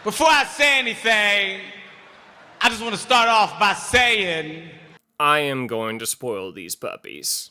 Before I say anything, I just want to start off by saying, I am going to spoil these puppies.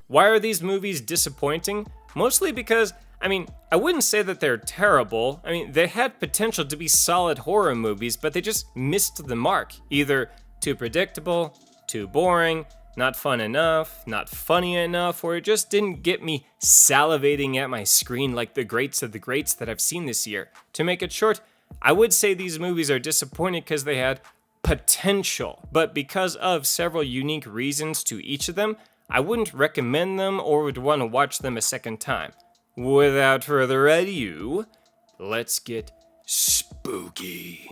Why are these movies disappointing? Mostly because, I wouldn't say that they're terrible. They had potential to be solid horror movies, but they just missed the mark. Either too predictable, too boring, not fun enough, not funny enough, or it just didn't get me salivating at my screen like the greats of the greats that I've seen this year. To make it short, I would say these movies are disappointing because they had potential, but because of several unique reasons to each of them, I wouldn't recommend them or would want to watch them a second time. Without further ado, let's get spooky.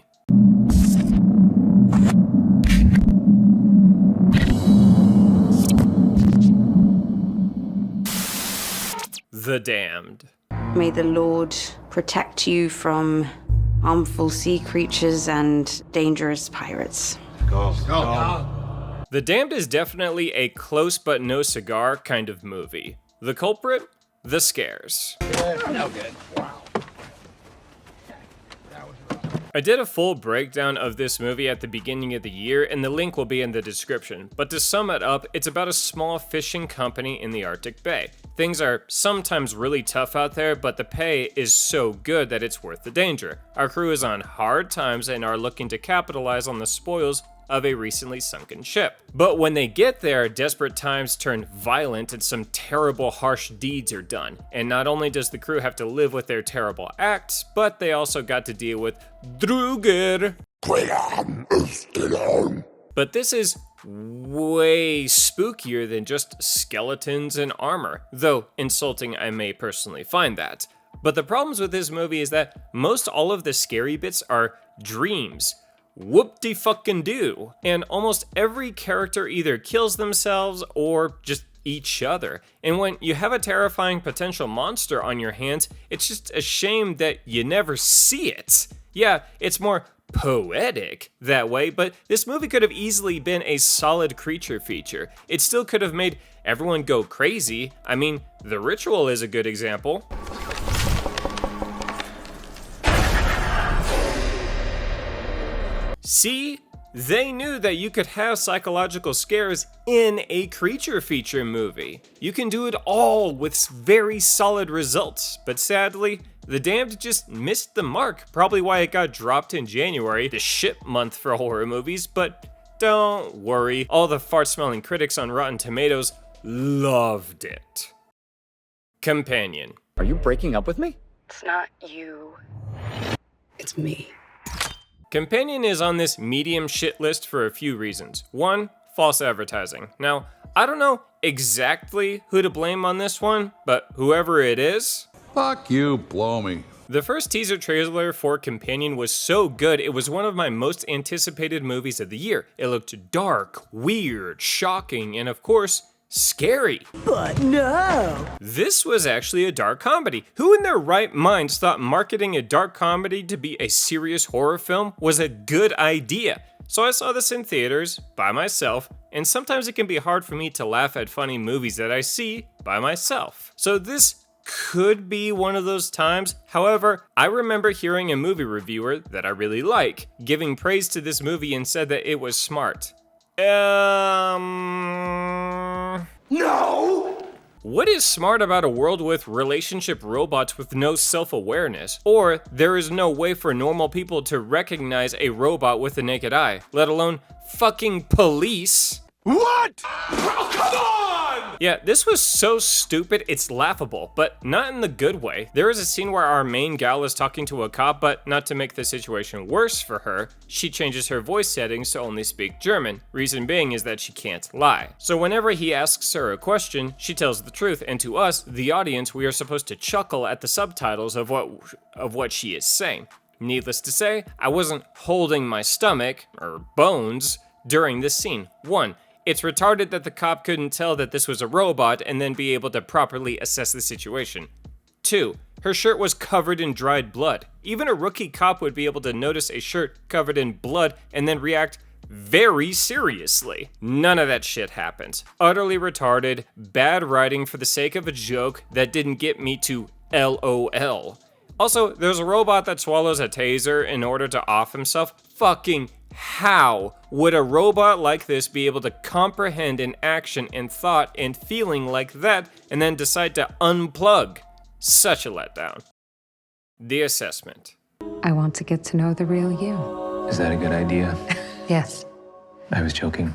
The Damned. May the Lord protect you from harmful sea creatures and dangerous pirates. Go. The Damned is definitely a close but no cigar kind of movie. The culprit? The scares. No good. I did a full breakdown of this movie at the beginning of the year, and the link will be in the description. But to sum it up, it's about a small fishing company in the Arctic Bay. Things are sometimes really tough out there, but the pay is so good that it's worth the danger. Our crew is on hard times and are looking to capitalize on the spoils of a recently sunken ship. But when they get there, desperate times turn violent and some terrible harsh deeds are done. And not only does the crew have to live with their terrible acts, but they also got to deal with Druger. But this is way spookier than just skeletons and armor, though insulting I may personally find that. But the problems with this movie is that most all of the scary bits are dreams. Whoop-de-fucking-do. And almost every character either kills themselves or just each other. And when you have a terrifying potential monster on your hands, it's just a shame that you never see it. Yeah, it's more poetic that way, but this movie could have easily been a solid creature feature. It still could have made everyone go crazy. The Ritual is a good example. See? They knew that you could have psychological scares in a creature feature movie. You can do it all with very solid results, but sadly, The Damned just missed the mark, probably why it got dropped in January, the shit month for horror movies, but don't worry, all the fart-smelling critics on Rotten Tomatoes loved it. Companion. Are you breaking up with me? It's not you. It's me. Companion is on this medium shit list for a few reasons. One, false advertising. Now, I don't know exactly who to blame on this one, but whoever it is, fuck you, blow me. The first teaser trailer for Companion was so good, it was one of my most anticipated movies of the year. It looked dark, weird, shocking, and of course, scary. But no! This was actually a dark comedy. Who in their right minds thought marketing a dark comedy to be a serious horror film was a good idea? So I saw this in theaters by myself, and sometimes it can be hard for me to laugh at funny movies that I see by myself. So this could be one of those times. However, I remember hearing a movie reviewer that I really like giving praise to this movie and said that it was smart. no! What is smart about a world with relationship robots with no self-awareness? Or there is no way for normal people to recognize a robot with the naked eye, let alone fucking police? What? Oh, come on! Yeah, this was so stupid, it's laughable, but not in the good way. There is a scene where our main gal is talking to a cop, but not to make the situation worse for her, she changes her voice settings to only speak German. Reason being is that she can't lie. So whenever he asks her a question, she tells the truth, and to us, the audience, we are supposed to chuckle at the subtitles of what she is saying. Needless to say, I wasn't holding my stomach, or bones, during this scene. One, it's retarded that the cop couldn't tell that this was a robot and then be able to properly assess the situation. 2, her shirt was covered in dried blood. Even a rookie cop would be able to notice a shirt covered in blood and then react very seriously. None of that shit happens. Utterly retarded, bad writing for the sake of a joke that didn't get me to LOL. Also, there's a robot that swallows a taser in order to off himself. Fucking how would a robot like this be able to comprehend an action and thought and feeling like that and then decide to unplug? Such a letdown. The assessment. I want to get to know the real you. Is that a good idea? Yes. I was joking.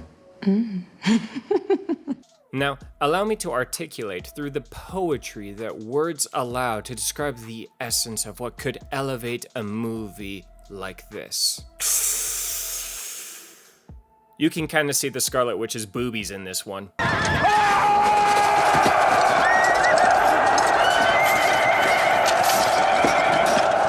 Now, allow me to articulate through the poetry that words allow to describe the essence of what could elevate a movie like this. You can kind of see the Scarlet Witch's boobies in this one.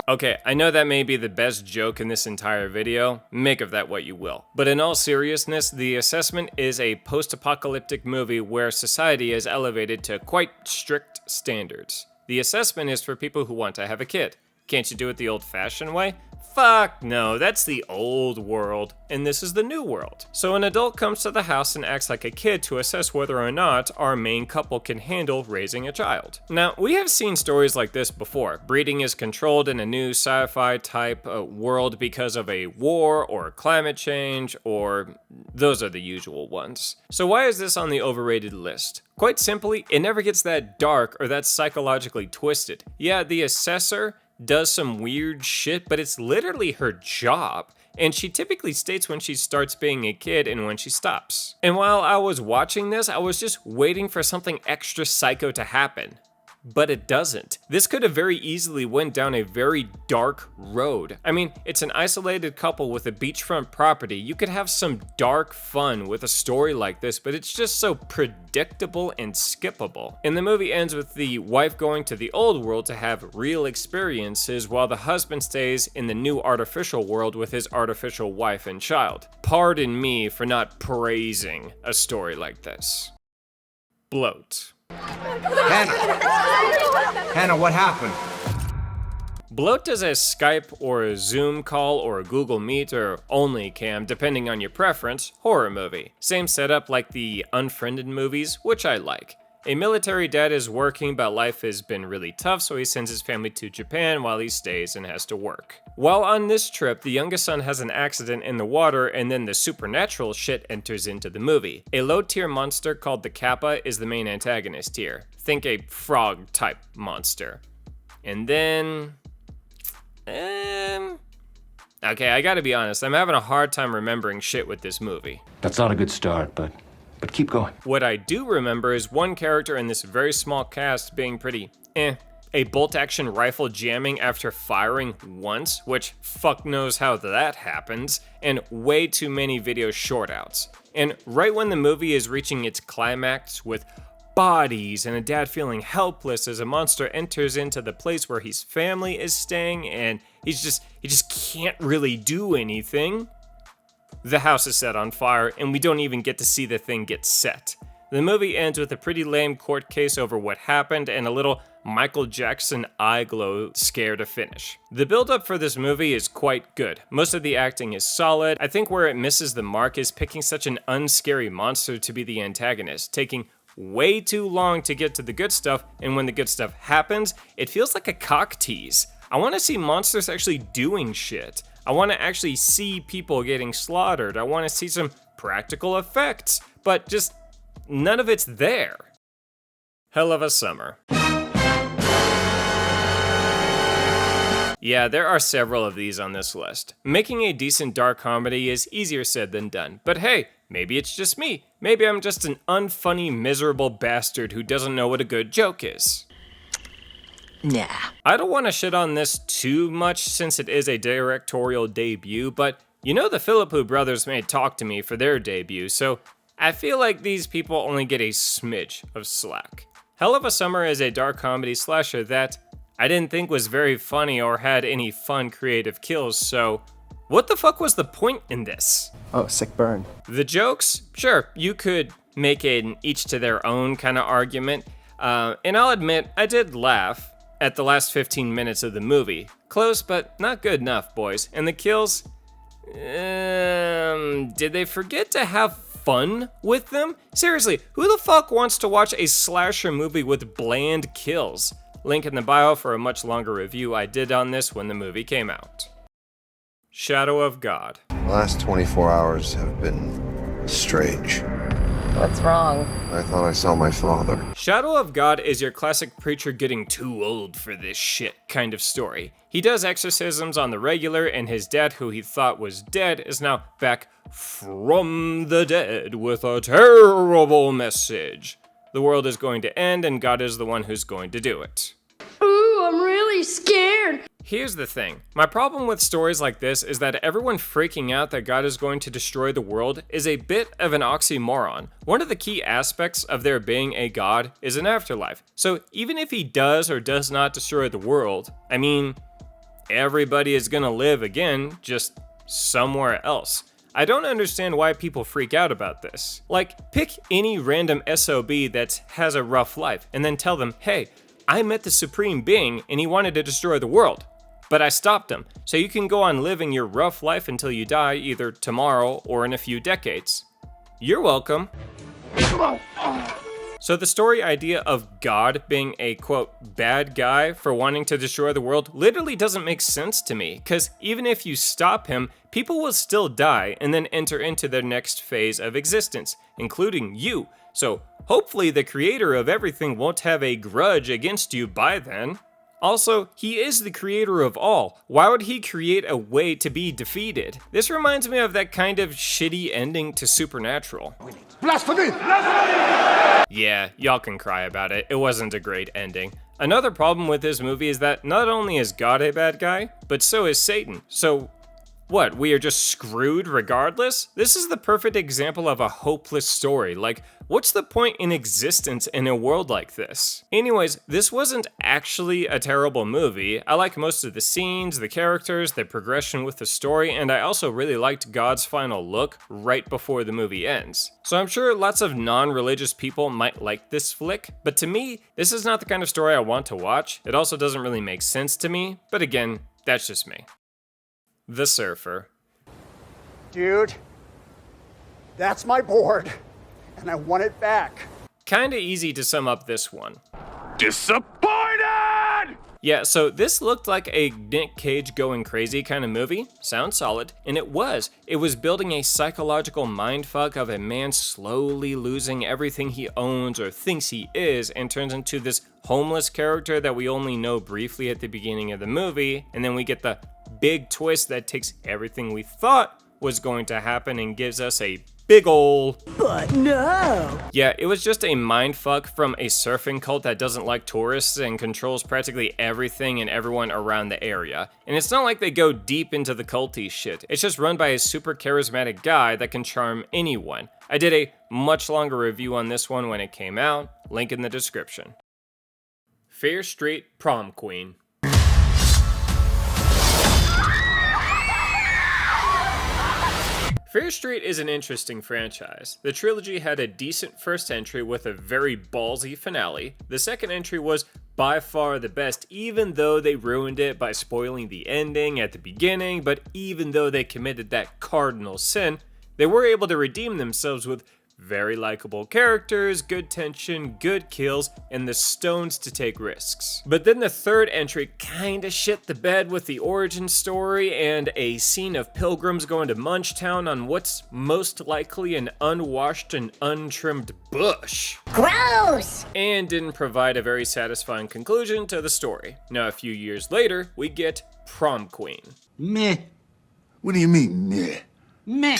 Okay, I know that may be the best joke in this entire video, make of that what you will. But in all seriousness, The Assessment is a post-apocalyptic movie where society is elevated to quite strict standards. The Assessment is for people who want to have a kid. Can't you do it the old-fashioned way? Fuck no, that's the old world, and this is the new world. So an adult comes to the house and acts like a kid to assess whether or not our main couple can handle raising a child. Now, we have seen stories like this before. Breeding is controlled in a new sci-fi type world because of a war or climate change, or those are the usual ones. So why is this on the overrated list? Quite simply, it never gets that dark or that psychologically twisted. Yeah, the assessor does some weird shit, but it's literally her job. And she typically states when she starts being a kid and when she stops. And while I was watching this, I was just waiting for something extra psycho to happen. But it doesn't. This could have very easily went down a very dark road. I mean, it's an isolated couple with a beachfront property. You could have some dark fun with a story like this, but it's just so predictable and skippable. And the movie ends with the wife going to the old world to have real experiences while the husband stays in the new artificial world with his artificial wife and child. Pardon me for not praising a story like this. Bloat. Hannah, what happened? Bloat is a Skype or a Zoom call or a Google Meet or OnlyCam, depending on your preference, horror movie. Same setup like the Unfriended movies, which I like. A military dad is working, but life has been really tough, so he sends his family to Japan while he stays and has to work. While on this trip, the youngest son has an accident in the water, and then the supernatural shit enters into the movie. A low-tier monster called the Kappa is the main antagonist here. Think a frog-type monster. And then... Okay, I gotta be honest, I'm having a hard time remembering shit with this movie. That's not a good start, but keep going. What I do remember is one character in this very small cast being pretty a bolt-action rifle jamming after firing once, which fuck knows how that happens, and way too many video shortouts. And right when the movie is reaching its climax with bodies and a dad feeling helpless as a monster enters into the place where his family is staying and he just can't really do anything, the house is set on fire and we don't even get to see the thing get set. The movie ends with a pretty lame court case over what happened and a little Michael Jackson eye glow scare to finish. The build-up for this movie is quite good. Most of the acting is solid. I think where it misses the mark is picking such an unscary monster to be the antagonist, taking way too long to get to the good stuff, and when the good stuff happens, it feels like a cock tease. I want to see monsters actually doing shit. I want to actually see people getting slaughtered. I want to see some practical effects, but just none of it's there. Hell of a Summer. Yeah, there are several of these on this list. Making a decent dark comedy is easier said than done, but hey, maybe it's just me. Maybe I'm just an unfunny, miserable bastard who doesn't know what a good joke is. Nah. I don't want to shit on this too much since it is a directorial debut, but you know the Philippou brothers made Talk to Me for their debut, so I feel like these people only get a smidge of slack. Hell of a Summer is a dark comedy slasher that I didn't think was very funny or had any fun creative kills, so what the fuck was the point in this? Oh, sick burn. The jokes? Sure, you could make an each to their own kind of argument, and I'll admit, I did laugh at the last 15 minutes of the movie. Close, but not good enough, boys. And the kills? Did they forget to have fun with them? Seriously, who the fuck wants to watch a slasher movie with bland kills? Link in the bio for a much longer review I did on this when the movie came out. Shadow of God. The last 24 hours have been strange. What's wrong? I thought I saw my father. Shadow of God is your classic preacher getting too old for this shit kind of story. He does exorcisms on the regular, and his dad, who he thought was dead, is now back from the dead with a terrible message. The world is going to end, and God is the one who's going to do it. Ooh, I'm really scared. Here's the thing. My problem with stories like this is that everyone freaking out that God is going to destroy the world is a bit of an oxymoron. One of the key aspects of there being a God is an afterlife. So even if he does or does not destroy the world, I mean, everybody is gonna live again, just somewhere else. I don't understand why people freak out about this. Like, pick any random SOB that has a rough life and then tell them, hey, I met the Supreme Being and he wanted to destroy the world, but I stopped him, so you can go on living your rough life until you die either tomorrow or in a few decades. You're welcome. So the story idea of God being a, quote, bad guy for wanting to destroy the world literally doesn't make sense to me, because even if you stop him, people will still die and then enter into their next phase of existence, including you. So hopefully the creator of everything won't have a grudge against you by then. Also, he is the creator of all. Why would he create a way to be defeated? This reminds me of that kind of shitty ending to Supernatural. Blasphemy! Yeah, y'all can cry about it. It wasn't a great ending. Another problem with this movie is that not only is God a bad guy, but so is Satan. So what, we are just screwed regardless? This is the perfect example of a hopeless story. Like, what's the point in existence in a world like this? Anyways, this wasn't actually a terrible movie. I like most of the scenes, the characters, the progression with the story, and I also really liked God's final look right before the movie ends. So I'm sure lots of non-religious people might like this flick, but to me, this is not the kind of story I want to watch. It also doesn't really make sense to me, but again, that's just me. The Surfer. Dude, that's my board, and I want it back. Kinda easy to sum up this one. Disappointed! Yeah, so this looked like a Nick Cage going crazy kind of movie. Sounds solid, and it was. It was building a psychological mindfuck of a man slowly losing everything he owns or thinks he is and turns into this homeless character that we only know briefly at the beginning of the movie, and then we get the big twist that takes everything we thought was going to happen and gives us a big ol' but no. Yeah, it was just a mindfuck from a surfing cult that doesn't like tourists and controls practically everything and everyone around the area. And it's not like they go deep into the culty shit. It's just run by a super charismatic guy that can charm anyone. I did a much longer review on this one when it came out, link in the description. Fear Street Prom Queen. Fear Street is an interesting franchise. The trilogy had a decent first entry with a very ballsy finale. The second entry was by far the best, even though they ruined it by spoiling the ending at the beginning, but even though they committed that cardinal sin, they were able to redeem themselves with very likable characters, good tension, good kills, and the stones to take risks. But then the third entry kinda shit the bed with the origin story and a scene of pilgrims going to Munchtown on what's most likely an unwashed and untrimmed bush. Gross! And didn't provide a very satisfying conclusion to the story. Now a few years later, we get Prom Queen. Meh. What do you mean, meh? Meh.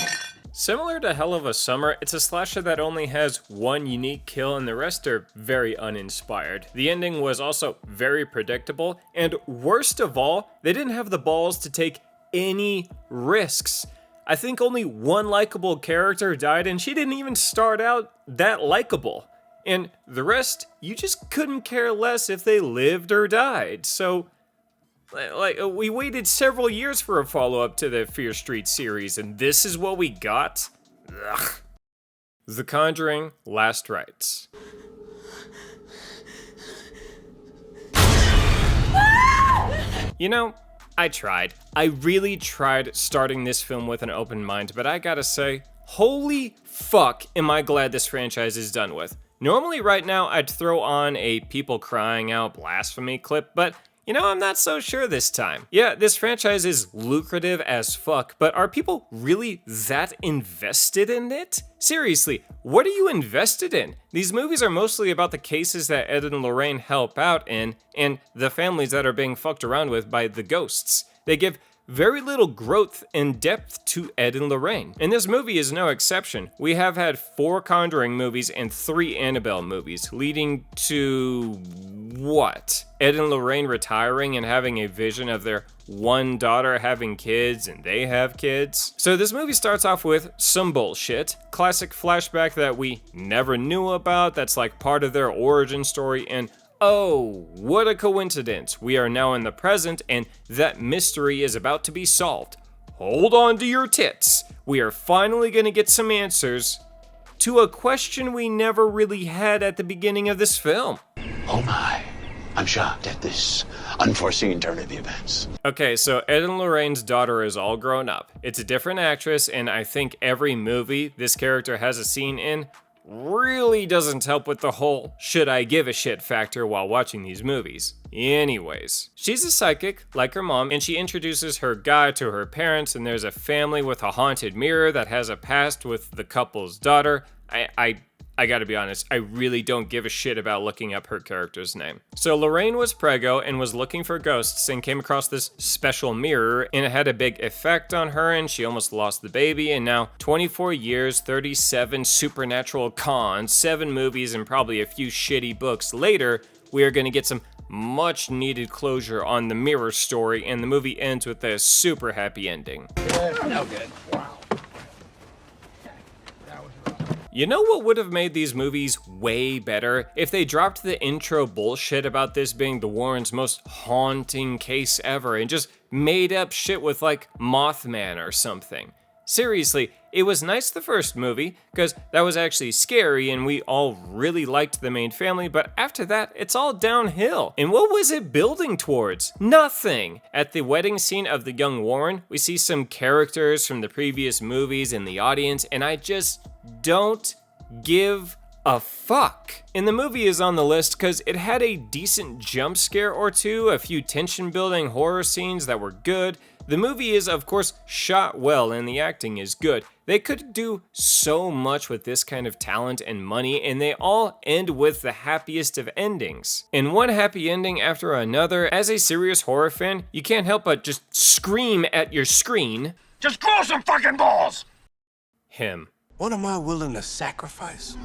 Similar to Hell of a Summer, it's a slasher that only has one unique kill and the rest are very uninspired. The ending was also very predictable, and worst of all, they didn't have the balls to take any risks. I think only one likable character died and she didn't even start out that likable. And the rest, you just couldn't care less if they lived or died, so we waited several years for a follow-up to the Fear Street series, and this is what we got? Ugh. The Conjuring: Last Rites. You know, I tried. I really tried starting this film with an open mind, but I gotta say, holy fuck am I glad this franchise is done with. Normally right now I'd throw on a people crying out blasphemy clip, but you know, I'm not so sure this time. Yeah, this franchise is lucrative as fuck, but are people really that invested in it? Seriously, what are you invested in? These movies are mostly about the cases that Ed and Lorraine help out in, and the families that are being fucked around with by the ghosts. They give very little growth and depth to Ed and Lorraine. And this movie is no exception. We have had 4 Conjuring movies and 3 Annabelle movies, leading to what? Ed and Lorraine retiring and having a vision of their one daughter having kids and they have kids. So this movie starts off with some bullshit, classic flashback that we never knew about, that's like part of their origin story, and oh, what a coincidence. We are now in the present and that mystery is about to be solved. Hold on to your tits. We are finally gonna get some answers to a question we never really had at the beginning of this film. Oh my, I'm shocked at this unforeseen turn of the events. Okay, so Ed and Lorraine's daughter is all grown up. It's a different actress, and I think every movie this character has a scene in really doesn't help with the whole should I give a shit factor while watching these movies. Anyways, she's a psychic, like her mom, and she introduces her guy to her parents, and there's a family with a haunted mirror that has a past with the couple's daughter. I gotta be honest, I really don't give a shit about looking up her character's name. So Lorraine was preggo and was looking for ghosts and came across this special mirror, and it had a big effect on her and she almost lost the baby, and now 24 years, 37 supernatural cons, 7 movies, and probably a few shitty books later, we are gonna get some much needed closure on the mirror story, and the movie ends with a super happy ending. No good. You know what would have made these movies way better? If they dropped the intro bullshit about this being the Warrens' most haunting case ever and just made up shit with like Mothman or something. Seriously, it was nice the first movie, because that was actually scary and we all really liked the main family, but after that, it's all downhill. And what was it building towards? Nothing! At the wedding scene of the young Warren, we see some characters from the previous movies in the audience, and I just don't give a fuck. And the movie is on the list because it had a decent jump scare or two, a few tension building horror scenes that were good. The movie is of course shot well and the acting is good. They could do so much with this kind of talent and money, and they all end with the happiest of endings. And one happy ending after another. As a serious horror fan, you can't help but just scream at your screen, Just grow some fucking balls! him. What am I willing to sacrifice?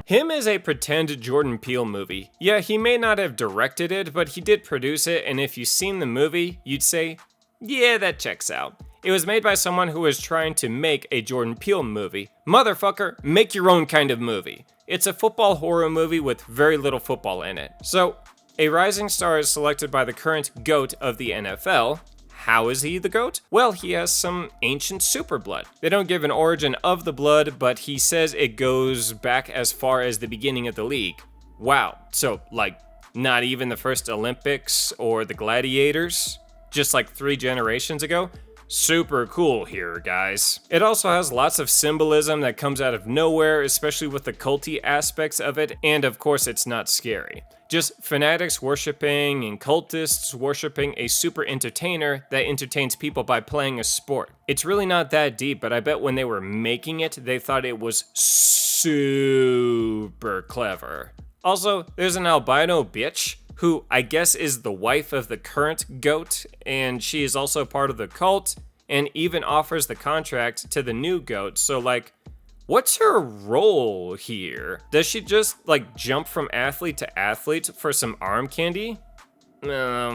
Him is a pretend Jordan Peele movie. Yeah, he may not have directed it, but he did produce it, and if you've seen the movie, you'd say, yeah, that checks out. It was made by someone who was trying to make a Jordan Peele movie. Motherfucker, make your own kind of movie. It's a football horror movie with very little football in it. So, a rising star is selected by the current GOAT of the NFL. How is he the GOAT? Well, he has some ancient super blood. They don't give an origin of the blood, but he says it goes back as far as the beginning of the league. Wow, so like not even the first Olympics or the gladiators? Just like 3 generations ago? Super cool here, guys. It also has lots of symbolism that comes out of nowhere, especially with the culty aspects of it, and of course it's not scary. Just fanatics worshiping and cultists worshiping a super entertainer that entertains people by playing a sport. It's really not that deep, but I bet when they were making it, they thought it was super clever. Also, there's an albino bitch who I guess is the wife of the current GOAT, and she is also part of the cult, and even offers the contract to the new GOAT, so like, what's her role here? Does she just like jump from athlete to athlete for some arm candy? I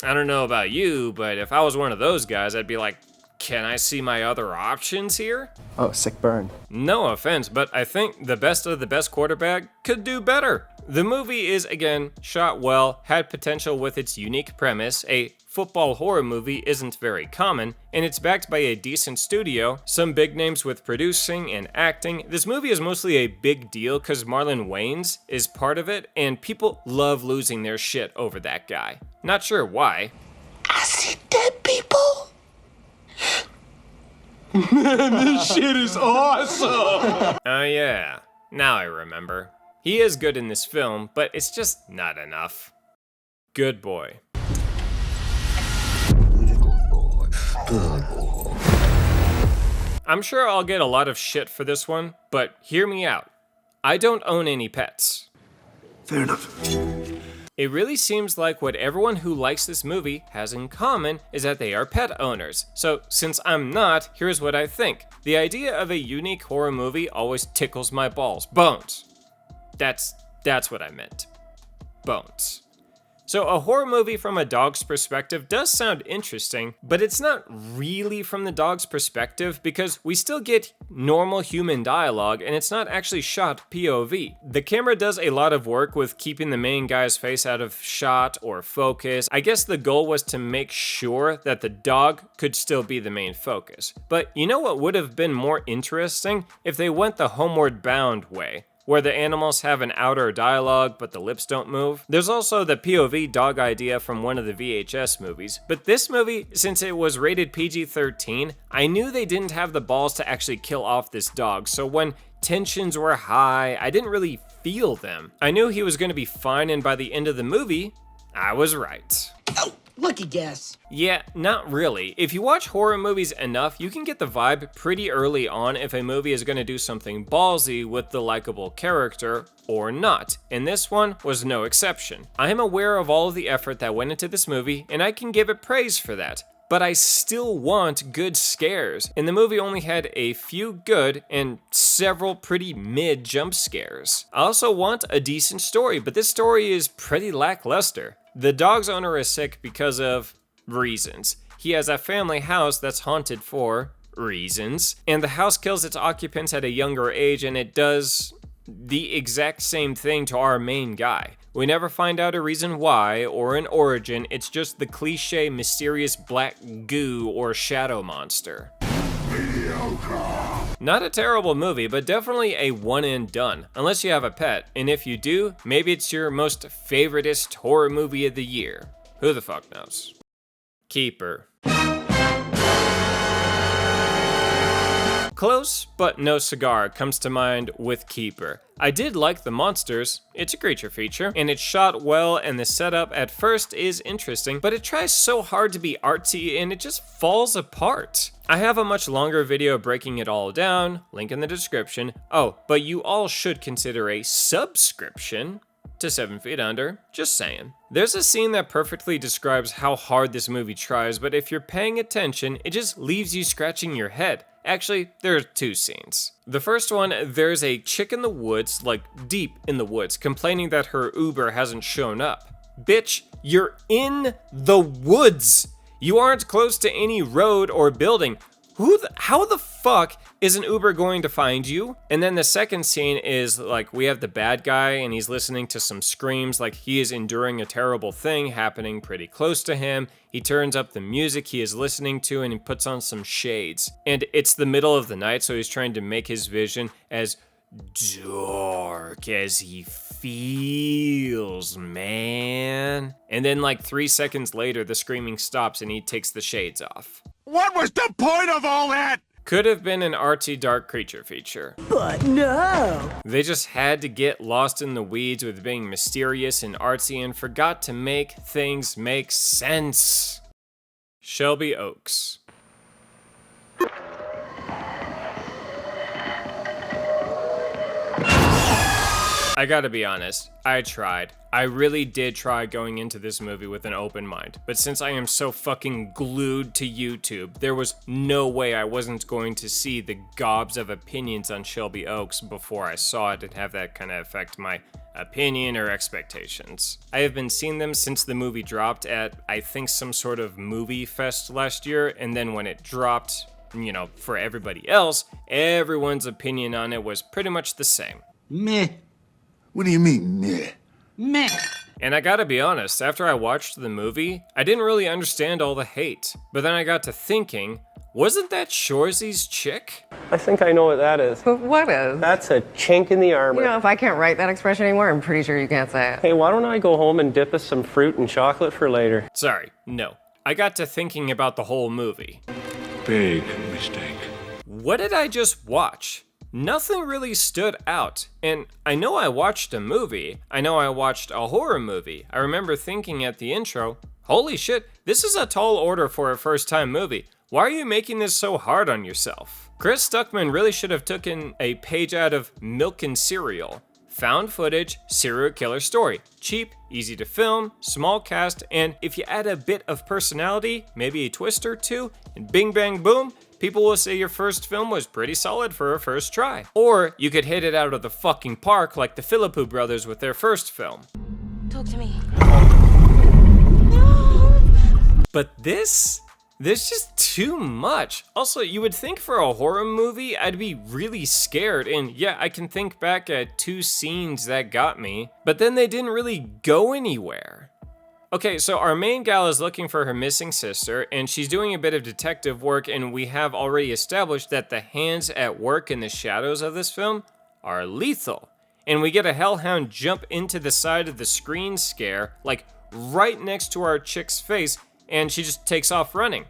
don't know about you, but if I was one of those guys, I'd be like, can I see my other options here? Oh, sick burn. No offense, but I think the best of the best quarterback could do better. The movie is, again, shot well, had potential with its unique premise, a football horror movie isn't very common, and it's backed by a decent studio, some big names with producing and acting. This movie is mostly a big deal because Marlon Wayans is part of it, and people love losing their shit over that guy. Not sure why. I see dead people. Man, this shit is awesome. Oh yeah, now I remember. He is good in this film, but it's just not enough. Good boy. I'm sure I'll get a lot of shit for this one, but hear me out. I don't own any pets. Fair enough. It really seems like what everyone who likes this movie has in common is that they are pet owners. So since I'm not, here's what I think. The idea of a unique horror movie always tickles my balls. Bones. That's what I meant. Bones. So a horror movie from a dog's perspective does sound interesting, but it's not really from the dog's perspective because we still get normal human dialogue and it's not actually shot POV. The camera does a lot of work with keeping the main guy's face out of shot or focus. I guess the goal was to make sure that the dog could still be the main focus. But you know what would have been more interesting? If they went the Homeward Bound way, where the animals have an outer dialogue but the lips don't move. There's also the POV dog idea from one of the VHS movies, but this movie, since it was rated PG-13, I knew they didn't have the balls to actually kill off this dog, so when tensions were high, I didn't really feel them. I knew he was gonna be fine, and by the end of the movie, I was right. Oh, lucky guess. Yeah, not really. If you watch horror movies enough, you can get the vibe pretty early on if a movie is going to do something ballsy with the likable character or not, and this one was no exception. I am aware of all of the effort that went into this movie, and I can give it praise for that. But I still want good scares, and the movie only had a few good and several pretty mid jump scares. I also want a decent story, but this story is pretty lackluster. The dog's owner is sick because of reasons. He has a family house that's haunted for reasons, and the house kills its occupants at a younger age, and it does the exact same thing to our main guy. We never find out a reason why or an origin, it's just the cliche mysterious black goo or shadow monster. Not a terrible movie, but definitely a one and done, unless you have a pet, and if you do, maybe it's your most favoritist horror movie of the year. Who the fuck knows? Keeper. Close, but no cigar comes to mind with Keeper. I did like the monsters, it's a creature feature, and it's shot well and the setup at first is interesting, but it tries so hard to be artsy and it just falls apart. I have a much longer video breaking it all down, link in the description. Oh, but you all should consider a subscription to 7 Feet Under, just saying. There's a scene that perfectly describes how hard this movie tries, but if you're paying attention, it just leaves you scratching your head. Actually, there are two scenes. The first one, there's a chick in the woods, like deep in the woods, complaining that her Uber hasn't shown up. Bitch, you're in the woods! You aren't close to any road or building. How the fuck is an Uber going to find you? And then the second scene is like we have the bad guy and he's listening to some screams like he is enduring a terrible thing happening pretty close to him. He turns up the music he is listening to and he puts on some shades. And it's the middle of the night, so he's trying to make his vision as dark as he feels, man. And then like 3 seconds later, the screaming stops and he takes the shades off. What was the point of all that? Could have been an artsy dark creature feature. But no. They just had to get lost in the weeds with being mysterious and artsy and forgot to make things make sense. Shelby Oaks. I gotta be honest, I tried. I really did try going into this movie with an open mind, but since I am so fucking glued to YouTube, there was no way I wasn't going to see the gobs of opinions on Shelby Oaks before I saw it and have that kind of affect my opinion or expectations. I have been seeing them since the movie dropped at, I think, some sort of movie fest last year, and then when it dropped, you know, for everybody else, everyone's opinion on it was pretty much the same. Meh. What do you mean, meh? Meh. And I gotta be honest, after I watched the movie, I didn't really understand all the hate. But then I got to thinking, wasn't that Shorzy's chick? I think I know what that is. What is? That's a chink in the armor. You know, if I can't write that expression anymore, I'm pretty sure you can't say it. Hey, why don't I go home and dip us some fruit and chocolate for later? Sorry, no. I got to thinking about the whole movie. Big mistake. What did I just watch? Nothing really stood out. And I know I watched a movie. I know I watched a horror movie. I remember thinking at the intro, holy shit, this is a tall order for a first-time movie. Why are you making this so hard on yourself? Chris Stuckman really should have taken a page out of Milk and Cereal. Found footage, serial killer story. Cheap, easy to film, small cast, and if you add a bit of personality, maybe a twist or two, and bing bang boom, people will say your first film was pretty solid for a first try. Or you could hit it out of the fucking park like the Philippou brothers with their first film. Talk to me. But this just too much. Also, you would think for a horror movie, I'd be really scared, and yeah, I can think back at 2 scenes that got me, but then they didn't really go anywhere. Okay, so our main gal is looking for her missing sister, and she's doing a bit of detective work, and we have already established that the hands at work in the shadows of this film are lethal. And we get a hellhound jump into the side of the screen scare, like right next to our chick's face, and she just takes off running.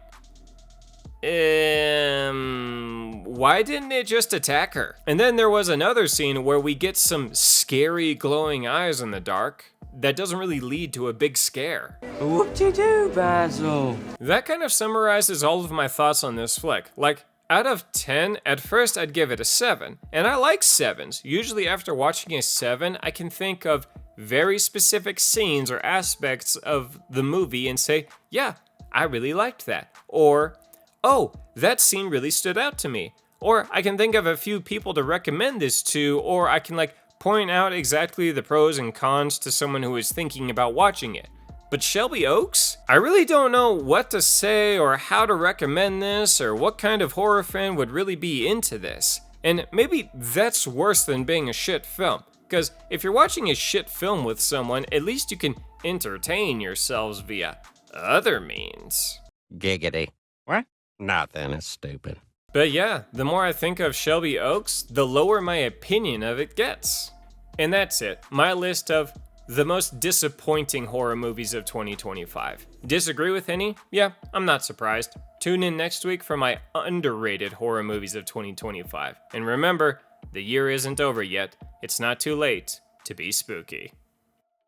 Why didn't it just attack her? And then there was another scene where we get some scary glowing eyes in the dark that doesn't really lead to a big scare. What'd you do, Basil? That kind of summarizes all of my thoughts on this flick. Like, out of 10, at first I'd give it a 7. And I like 7s. Usually after watching a 7, I can think of very specific scenes or aspects of the movie and say, yeah, I really liked that. Or, oh, that scene really stood out to me. Or I can think of a few people to recommend this to, or I can point out exactly the pros and cons to someone who is thinking about watching it. But Shelby Oaks? I really don't know what to say or how to recommend this or what kind of horror fan would really be into this. And maybe that's worse than being a shit film. Because if you're watching a shit film with someone, at least you can entertain yourselves via other means. Giggity. What? Nothing, it's stupid. But yeah, the more I think of Shelby Oaks, the lower my opinion of it gets. And that's it, my list of the most disappointing horror movies of 2025. Disagree with any? Yeah, I'm not surprised. Tune in next week for my underrated horror movies of 2025. And remember, the year isn't over yet. It's not too late to be spooky.